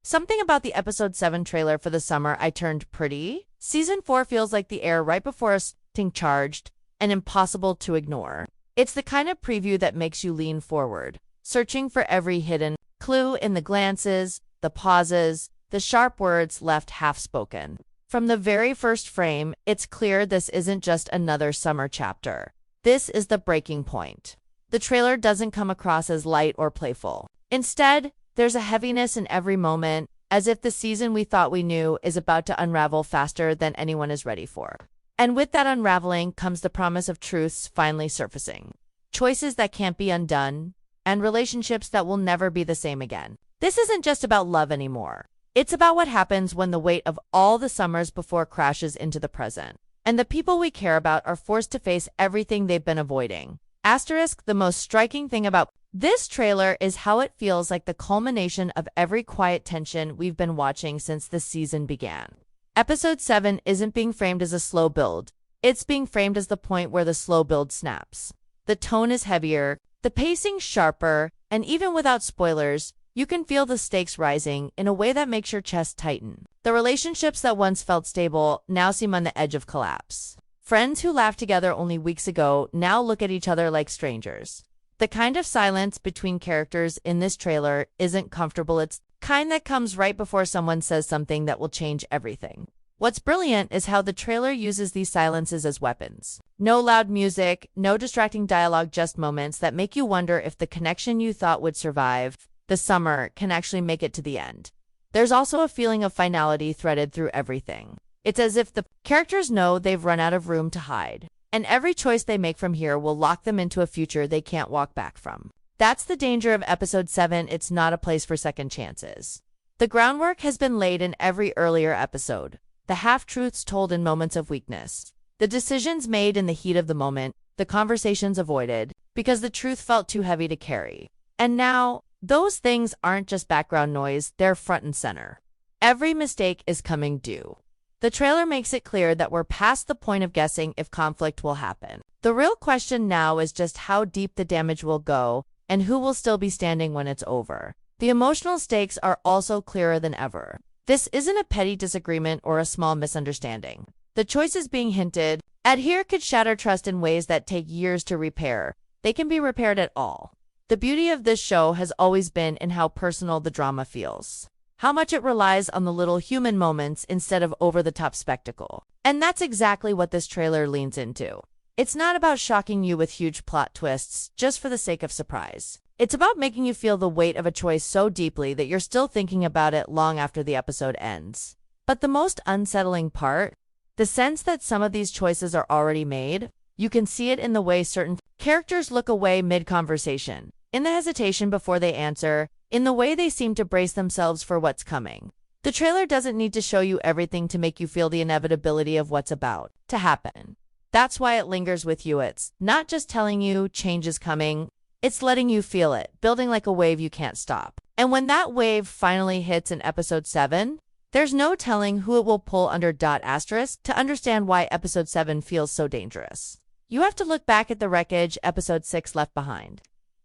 Something about the episode 7 trailer for the summer I turned pretty. Season 4 feels like the air right before us being charged and impossible to ignore. It's the kind of preview that makes you lean forward, searching for every hidden clue in the glances, the pauses, the sharp words left half-spoken. From the very first frame, it's clear this isn't just another summer chapter. This is the breaking point. The trailer doesn't come across as light or playful. Instead, there's a heaviness in every moment, as if the season we thought we knew is about to unravel faster than anyone is ready for. And with that unraveling comes the promise of truths finally surfacing. Choices that can't be undone, and relationships that will never be the same again. This isn't just about love anymore. It's about what happens when the weight of all the summers before crashes into the present, and the people we care about are forced to face everything they've been avoiding. Asterisk, the most striking thing about this trailer is how it feels like the culmination of every quiet tension we've been watching since the season began. Episode 7 isn't being framed as a slow build. It's being framed as the point where the slow build snaps. The tone is heavier, the pacing sharper, and even without spoilers, you can feel the stakes rising in a way that makes your chest tighten. The relationships that once felt stable now seem on the edge of collapse. Friends who laughed together only weeks ago now look at each other like strangers. The kind of silence between characters in this trailer isn't comfortable. It's kind that comes right before someone says something that will change everything. What's brilliant is how the trailer uses these silences as weapons. No loud music, no distracting dialogue, just moments that make you wonder if the connection you thought would survive the summer can actually make it to the end. There's also a feeling of finality threaded through everything. It's as if the characters know they've run out of room to hide, and every choice they make from here will lock them into a future they can't walk back from. That's the danger of episode 7. It's not a place for second chances. The groundwork has been laid in every earlier episode. The half-truths told in moments of weakness. The decisions made in the heat of the moment. The conversations avoided because the truth felt too heavy to carry. And now, those things aren't just background noise, they're front and center. Every mistake is coming due. The trailer makes it clear that we're past the point of guessing if conflict will happen. The real question now is just how deep the damage will go and who will still be standing when it's over. The emotional stakes are also clearer than ever. This isn't a petty disagreement or a small misunderstanding. The choices being hinted at here could shatter trust in ways that take years to repair. They can be repaired at all. The beauty of this show has always been in how personal the drama feels. How much it relies on the little human moments instead of over-the-top spectacle. And that's exactly what this trailer leans into. It's not about shocking you with huge plot twists just for the sake of surprise. It's about making you feel the weight of a choice so deeply that you're still thinking about it long after the episode ends. But the most unsettling part? The sense that some of these choices are already made. You can see it in the way certain characters look away mid-conversation, in the hesitation before they answer, in the way they seem to brace themselves for what's coming. The trailer doesn't need to show you everything to make you feel the inevitability of what's about to happen. That's why it lingers with you. It's not just telling you change is coming, it's letting you feel it, building like a wave you can't stop. And when that wave finally hits in episode 7, there's no telling who it will pull under. Asterisk to understand why episode 7 feels so dangerous. You have to look back at the wreckage episode 6 left behind.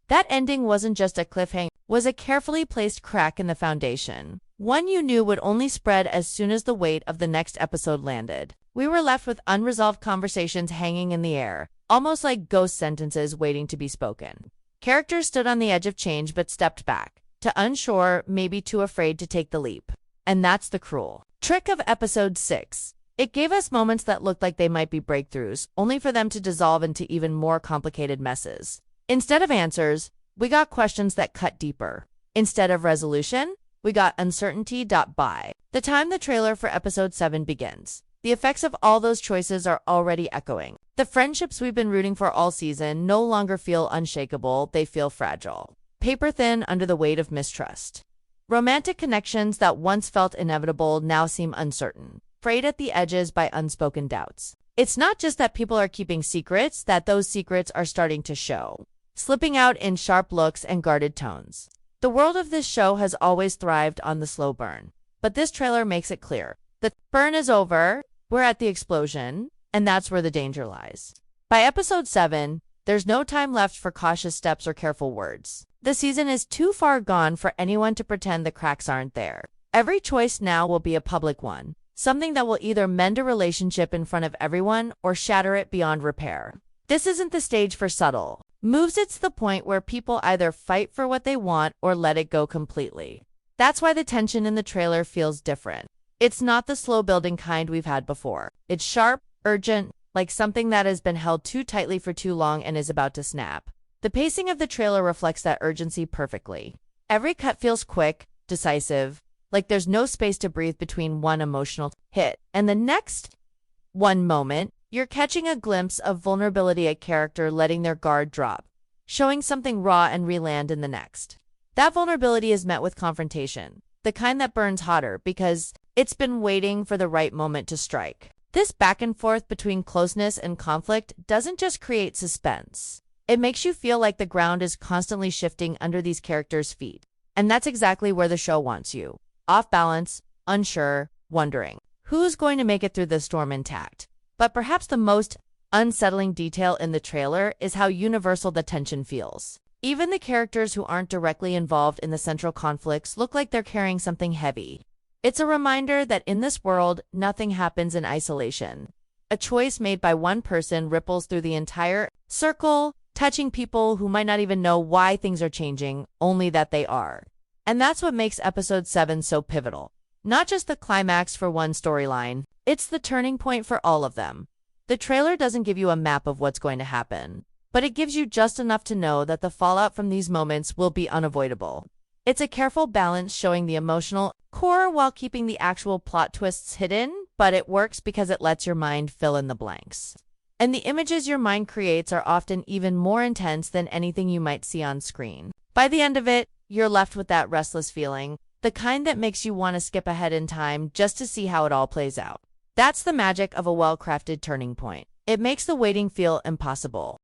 That ending wasn't just a cliffhanger, it was a carefully placed crack in the foundation. One you knew would only spread as soon as the weight of the next episode landed. We were left with unresolved conversations hanging in the air, almost like ghost sentences waiting to be spoken. Characters stood on the edge of change but stepped back, too unsure, maybe too afraid to take the leap. And that's the cruel trick of episode 6. It gave us moments that looked like they might be breakthroughs, only for them to dissolve into even more complicated messes. Instead of answers, we got questions that cut deeper. Instead of resolution, we got uncertainty. By the time the trailer for episode 7 begins, the effects of all those choices are already echoing. The friendships we've been rooting for all season no longer feel unshakable, they feel fragile. Paper thin under the weight of mistrust. Romantic connections that once felt inevitable now seem uncertain, frayed at the edges by unspoken doubts. It's not just that people are keeping secrets, that those secrets are starting to show, slipping out in sharp looks and guarded tones. The world of this show has always thrived on the slow burn, but this trailer makes it clear. The burn is over, we're at the explosion, and that's where the danger lies. By episode 7, there's no time left for cautious steps or careful words. The season is too far gone for anyone to pretend the cracks aren't there. Every choice now will be a public one, something that will either mend a relationship in front of everyone or shatter it beyond repair. This isn't the stage for subtle moves, it's the point where people either fight for what they want or let it go completely. That's why the tension in the trailer feels different. It's not the slow building kind we've had before. It's sharp, urgent, like something that has been held too tightly for too long and is about to snap. The pacing of the trailer reflects that urgency perfectly. Every cut feels quick, decisive, like there's no space to breathe between one emotional hit and the next. One moment, you're catching a glimpse of vulnerability, a character letting their guard drop, showing something raw and reland in the next. That vulnerability is met with confrontation, the kind that burns hotter because it's been waiting for the right moment to strike. This back and forth between closeness and conflict doesn't just create suspense. It makes you feel like the ground is constantly shifting under these characters' feet. And that's exactly where the show wants you. Off balance, unsure, wondering, who's going to make it through the storm intact? But perhaps the most unsettling detail in the trailer is how universal the tension feels. Even the characters who aren't directly involved in the central conflicts look like they're carrying something heavy. It's a reminder that in this world, nothing happens in isolation. A choice made by one person ripples through the entire circle, touching people who might not even know why things are changing, only that they are. And that's what makes episode 7 so pivotal. Not just the climax for one storyline, it's the turning point for all of them. The trailer doesn't give you a map of what's going to happen, but it gives you just enough to know that the fallout from these moments will be unavoidable. It's a careful balance, showing the emotional core while keeping the actual plot twists hidden, but it works because it lets your mind fill in the blanks. And the images your mind creates are often even more intense than anything you might see on screen. By the end of it, you're left with that restless feeling, the kind that makes you want to skip ahead in time just to see how it all plays out. That's the magic of a well-crafted turning point. It makes the waiting feel impossible.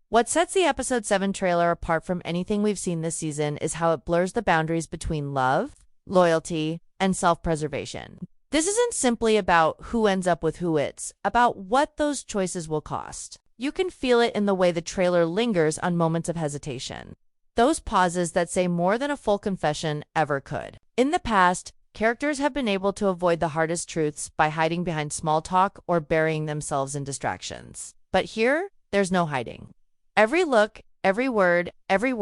What sets the episode 7 trailer apart from anything we've seen this season is how it blurs the boundaries between love, loyalty, and self-preservation. This isn't simply about who ends up with who, it's about what those choices will cost. You can feel it in the way the trailer lingers on moments of hesitation. Those pauses that say more than a full confession ever could. In the past, characters have been able to avoid the hardest truths by hiding behind small talk or burying themselves in distractions. But here, there's no hiding. Every look, every word, every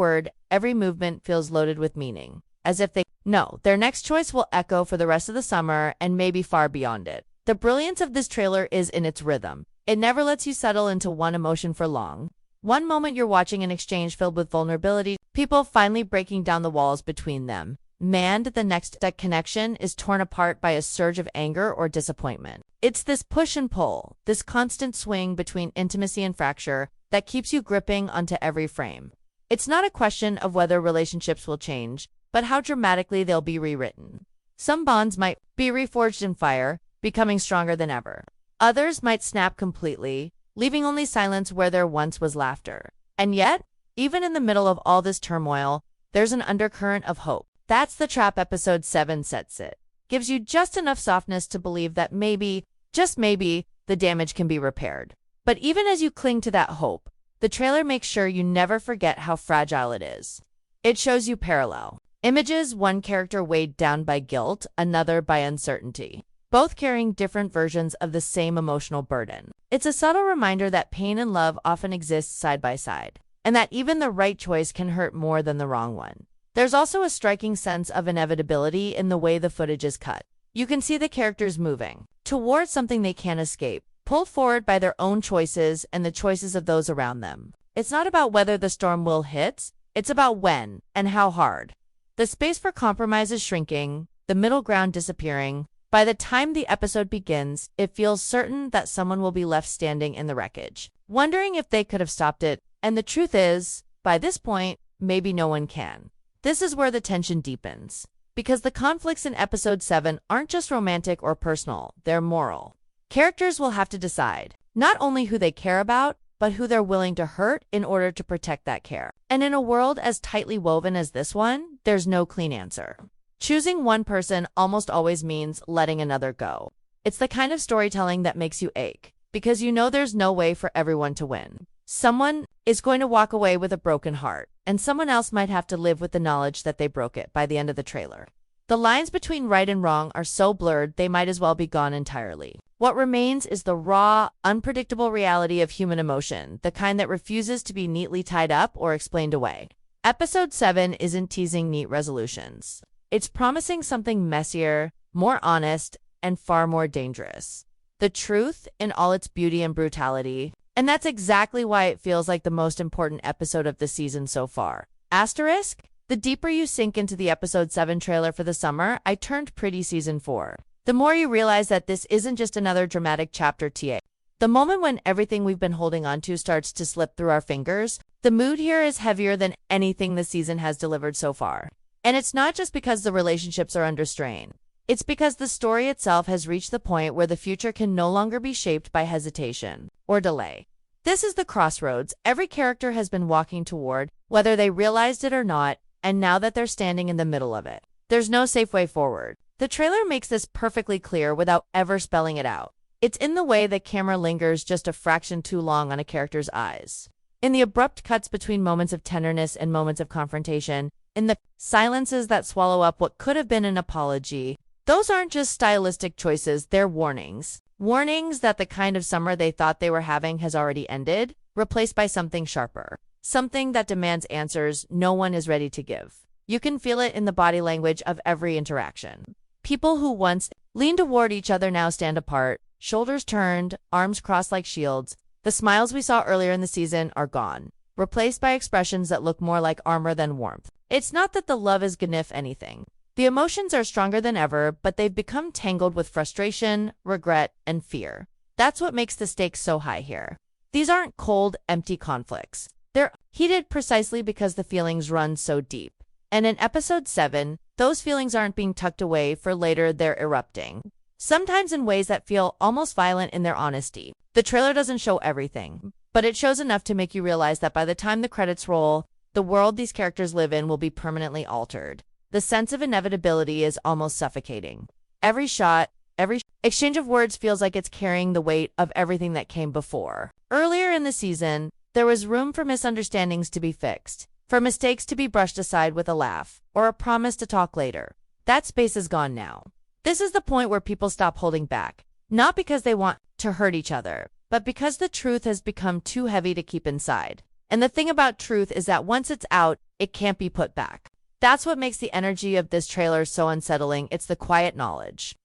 movement feels loaded with meaning, as if they know their next choice will echo for the rest of the summer and maybe far beyond it. The brilliance of this trailer is in its rhythm. It never lets you settle into one emotion for long. One moment you're watching an exchange filled with vulnerability, people finally breaking down the walls between them. And the next, that connection is torn apart by a surge of anger or disappointment. It's this push and pull, this constant swing between intimacy and fracture that keeps you gripping onto every frame. It's not a question of whether relationships will change, but how dramatically they'll be rewritten. Some bonds might be reforged in fire, becoming stronger than ever. Others might snap completely, leaving only silence where there once was laughter. And yet, even in the middle of all this turmoil, there's an undercurrent of hope. That's the trap episode 7 sets it. Gives you just enough softness to believe that maybe, just maybe, the damage can be repaired. But even as you cling to that hope, the trailer makes sure you never forget how fragile it is. It shows you parallel images, one character weighed down by guilt, another by uncertainty, both carrying different versions of the same emotional burden. It's a subtle reminder that pain and love often exist side by side, and that even the right choice can hurt more than the wrong one. There's also a striking sense of inevitability in the way the footage is cut. You can see the characters moving towards something they can't escape, pulled forward by their own choices and the choices of those around them. It's not about whether the storm will hit, it's about when and how hard. The space for compromise is shrinking, the middle ground disappearing. By the time the episode begins, it feels certain that someone will be left standing in the wreckage, wondering if they could have stopped it. And the truth is, by this point, maybe no one can. This is where the tension deepens, because the conflicts in episode 7 aren't just romantic or personal, they're moral. Characters will have to decide not only who they care about, but who they're willing to hurt in order to protect that care. And in a world as tightly woven as this one, there's no clean answer. Choosing one person almost always means letting another go. It's the kind of storytelling that makes you ache, because you know there's no way for everyone to win. Someone is going to walk away with a broken heart, and someone else might have to live with the knowledge that they broke it by the end of the trailer. The lines between right and wrong are so blurred they might as well be gone entirely. What remains is the raw, unpredictable reality of human emotion, the kind that refuses to be neatly tied up or explained away. Episode 7 isn't teasing neat resolutions. It's promising something messier, more honest, and far more dangerous. The truth in all its beauty and brutality. And that's exactly why it feels like the most important episode of the season so far. Asterisk, the deeper you sink into the episode 7 trailer for the summer, I Turned Pretty season 4. The more you realize that this isn't just another dramatic chapter TA. The moment when everything we've been holding on to starts to slip through our fingers, the mood here is heavier than anything the season has delivered so far. And it's not just because the relationships are under strain. It's because the story itself has reached the point where the future can no longer be shaped by hesitation or delay. This is the crossroads every character has been walking toward, whether they realized it or not, and now that they're standing in the middle of it. There's no safe way forward. The trailer makes this perfectly clear without ever spelling it out. It's in the way the camera lingers just a fraction too long on a character's eyes. In the abrupt cuts between moments of tenderness and moments of confrontation, in the silences that swallow up what could have been an apology. Those aren't just stylistic choices, they're warnings. Warnings that the kind of summer they thought they were having has already ended, replaced by something sharper. Something that demands answers no one is ready to give. You can feel it in the body language of every interaction. People who once leaned toward each other now stand apart, shoulders turned, arms crossed like shields. The smiles we saw earlier in the season are gone, replaced by expressions that look more like armor than warmth. It's not that the love is gonna anything. The emotions are stronger than ever, but they've become tangled with frustration, regret, and fear. That's what makes the stakes so high here. These aren't cold, empty conflicts. They're heated precisely because the feelings run so deep. And in episode 7, those feelings aren't being tucked away for later, they're erupting. Sometimes in ways that feel almost violent in their honesty. The trailer doesn't show everything, but it shows enough to make you realize that by the time the credits roll, the world these characters live in will be permanently altered. The sense of inevitability is almost suffocating. Every shot, every exchange of words feels like it's carrying the weight of everything that came before. Earlier in the season, there was room for misunderstandings to be fixed, for mistakes to be brushed aside with a laugh, or a promise to talk later. That space is gone now. This is the point where people stop holding back, not because they want to hurt each other, but because the truth has become too heavy to keep inside. And the thing about truth is that once it's out, it can't be put back. That's what makes the energy of this trailer so unsettling. It's the quiet knowledge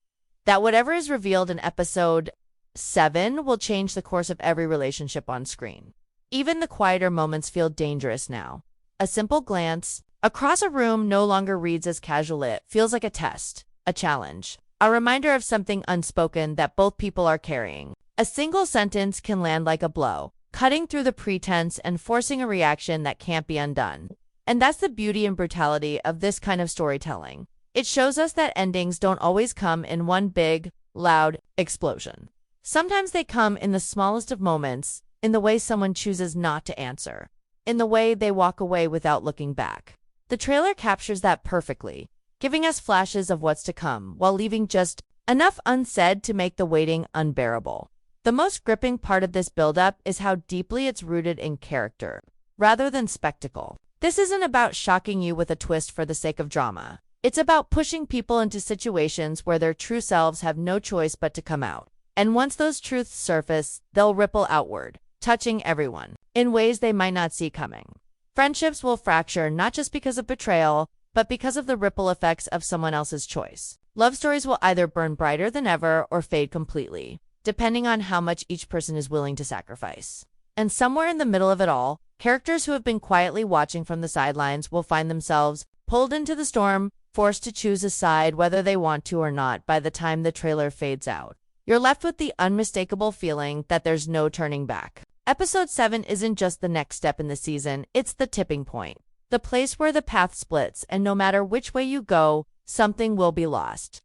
that whatever is revealed in episode 7 will change the course of every relationship on screen. Even the quieter moments feel dangerous now. A simple glance across a room no longer reads as casual. It feels like a test, a challenge, a reminder of something unspoken that both people are carrying. A single sentence can land like a blow, cutting through the pretense and forcing a reaction that can't be undone. And that's the beauty and brutality of this kind of storytelling. It shows us that endings don't always come in one big, loud explosion. Sometimes they come in the smallest of moments, in the way someone chooses not to answer, in the way they walk away without looking back. The trailer captures that perfectly, giving us flashes of what's to come while leaving just enough unsaid to make the waiting unbearable. The most gripping part of this buildup is how deeply it's rooted in character, rather than spectacle. This isn't about shocking you with a twist for the sake of drama. It's about pushing people into situations where their true selves have no choice but to come out. And once those truths surface, they'll ripple outward, touching everyone, in ways they might not see coming. Friendships will fracture not just because of betrayal, but because of the ripple effects of someone else's choice. Love stories will either burn brighter than ever or fade completely, depending on how much each person is willing to sacrifice. And somewhere in the middle of it all, characters who have been quietly watching from the sidelines will find themselves pulled into the storm, forced to choose a side whether they want to or not. By the time the trailer fades out, you're left with the unmistakable feeling that there's no turning back. Episode 7 isn't just the next step in the season, it's the tipping point. The place where the path splits, and no matter which way you go, something will be lost.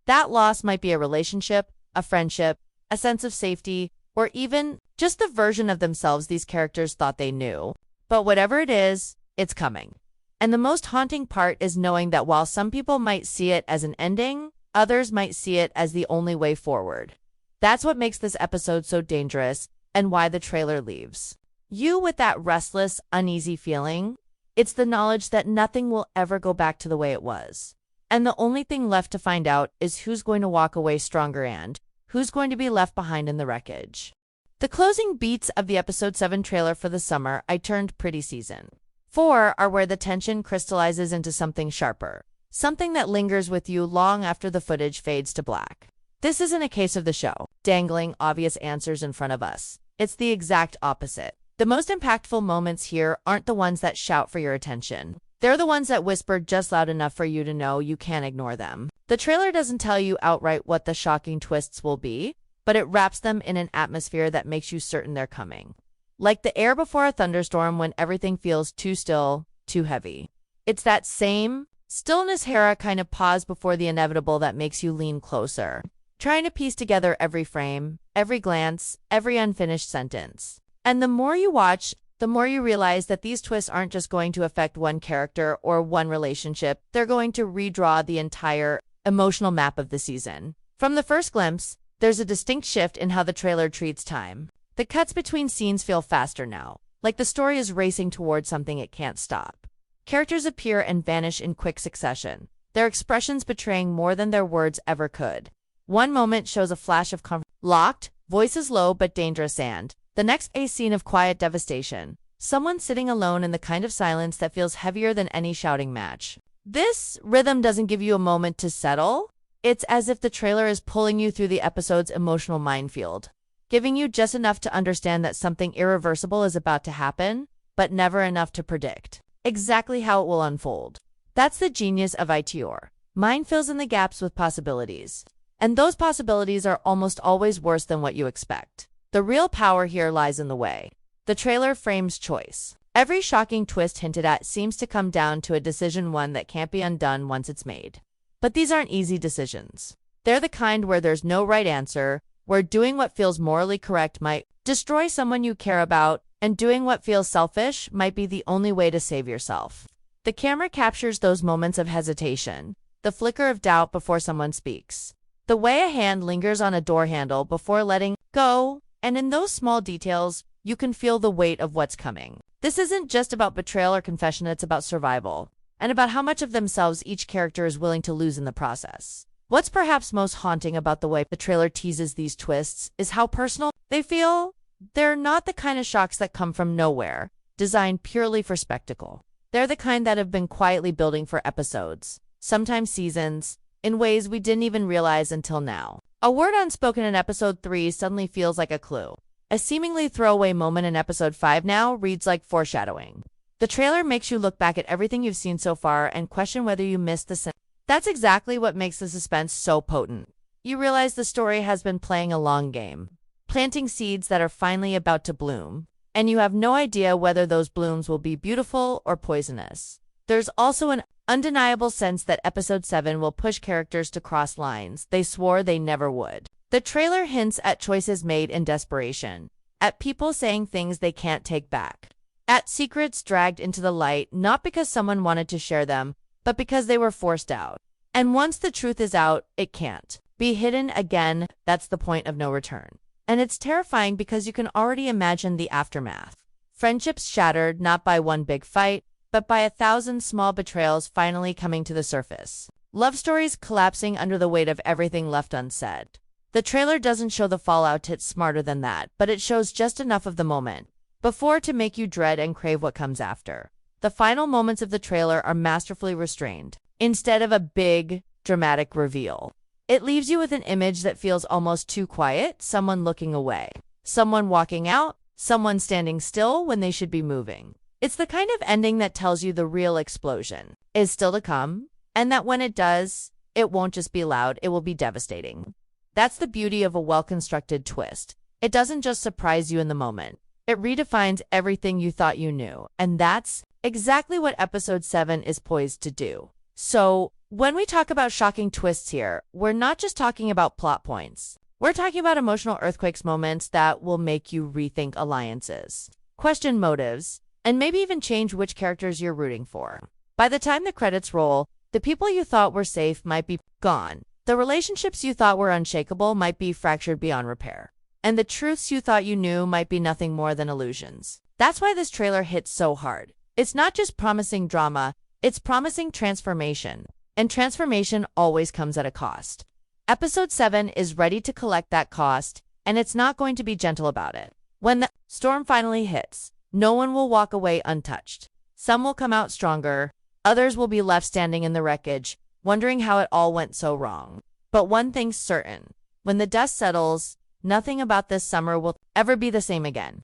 That loss might be a relationship, a friendship, a sense of safety, or even just the version of themselves these characters thought they knew. But whatever it is, it's coming. And the most haunting part is knowing that while some people might see it as an ending, others might see it as the only way forward. That's what makes this episode so dangerous, and why the trailer leaves you with that restless, uneasy feeling. It's the knowledge that nothing will ever go back to the way it was. And the only thing left to find out is who's going to walk away stronger and who's going to be left behind in the wreckage. The closing beats of the episode 7 trailer for the summer I turned pretty season 4 are where the tension crystallizes into something sharper, something that lingers with you long after the footage fades to black. This isn't a case of the show dangling obvious answers in front of us. It's the exact opposite. The most impactful moments here aren't the ones that shout for your attention. They're the ones that whisper just loud enough for you to know you can't ignore them. The trailer doesn't tell you outright what the shocking twists will be, but it wraps them in an atmosphere that makes you certain they're coming. Like the air before a thunderstorm when everything feels too still, too heavy. It's that same stillness Hera kind of pause before the inevitable that makes you lean closer, trying to piece together every frame, every glance, every unfinished sentence. And the more you watch, the more you realize that these twists aren't just going to affect one character or one relationship, they're going to redraw the entire emotional map of the season. From the first glimpse, there's a distinct shift in how the trailer treats time. The cuts between scenes feel faster now, like the story is racing towards something it can't stop. Characters appear and vanish in quick succession, their expressions betraying more than their words ever could. One moment shows a flash of locked, voices low but dangerous and the next a scene of quiet devastation, someone sitting alone in the kind of silence that feels heavier than any shouting match. This rhythm doesn't give you a moment to settle. It's as if the trailer is pulling you through the episode's emotional minefield, giving you just enough to understand that something irreversible is about to happen, but never enough to predict exactly how it will unfold. That's the genius of ITOR. Mind fills in the gaps with possibilities, and those possibilities are almost always worse than what you expect. The real power here lies in the way the trailer frames choice. Every shocking twist hinted at seems to come down to a decision, one that can't be undone once it's made. But these aren't easy decisions. They're the kind where there's no right answer, where doing what feels morally correct might destroy someone you care about, and doing what feels selfish might be the only way to save yourself. The camera captures those moments of hesitation, the flicker of doubt before someone speaks, the way a hand lingers on a door handle before letting go. And in those small details, you can feel the weight of what's coming. This isn't just about betrayal or confession, it's about survival, and about how much of themselves each character is willing to lose in the process. What's perhaps most haunting about the way the trailer teases these twists is how personal they feel. They're not the kind of shocks that come from nowhere, designed purely for spectacle. They're the kind that have been quietly building for episodes, sometimes seasons, in ways we didn't even realize until now. A word unspoken in episode 3 suddenly feels like a clue. A seemingly throwaway moment in episode 5 now reads like foreshadowing. The trailer makes you look back at everything you've seen so far and question whether you missed the scene. That's exactly what makes the suspense so potent. You realize the story has been playing a long game, planting seeds that are finally about to bloom, and you have no idea whether those blooms will be beautiful or poisonous. There's also an undeniable sense that episode 7 will push characters to cross lines they swore they never would. The trailer hints at choices made in desperation, at people saying things they can't take back, at secrets dragged into the light not because someone wanted to share them, but because they were forced out. And once the truth is out, it can't be hidden again. That's the point of no return. And it's terrifying because you can already imagine the aftermath. Friendships shattered not by one big fight, but by 1,000 small betrayals finally coming to the surface. Love stories collapsing under the weight of everything left unsaid. The trailer doesn't show the fallout, it's smarter than that, but it shows just enough of the moment before to make you dread and crave what comes after. The final moments of the trailer are masterfully restrained. Instead of a big, dramatic reveal, it leaves you with an image that feels almost too quiet, someone looking away, someone walking out, someone standing still when they should be moving. It's the kind of ending that tells you the real explosion is still to come, and that when it does, it won't just be loud, it will be devastating. That's the beauty of a well-constructed twist. It doesn't just surprise you in the moment. It redefines everything you thought you knew, and that's exactly what episode 7 is poised to do. So, when we talk about shocking twists here, we're not just talking about plot points. We're talking about emotional earthquakes, moments that will make you rethink alliances, question motives, and maybe even change which characters you're rooting for. By the time the credits roll, the people you thought were safe might be gone. The relationships you thought were unshakable might be fractured beyond repair. And the truths you thought you knew might be nothing more than illusions. That's why this trailer hits so hard. It's not just promising drama, it's promising transformation. And transformation always comes at a cost. Episode 7 is ready to collect that cost, and it's not going to be gentle about it. When the storm finally hits, no one will walk away untouched. Some will come out stronger, others will be left standing in the wreckage, wondering how it all went so wrong. But one thing's certain, when the dust settles, nothing about this summer will ever be the same again.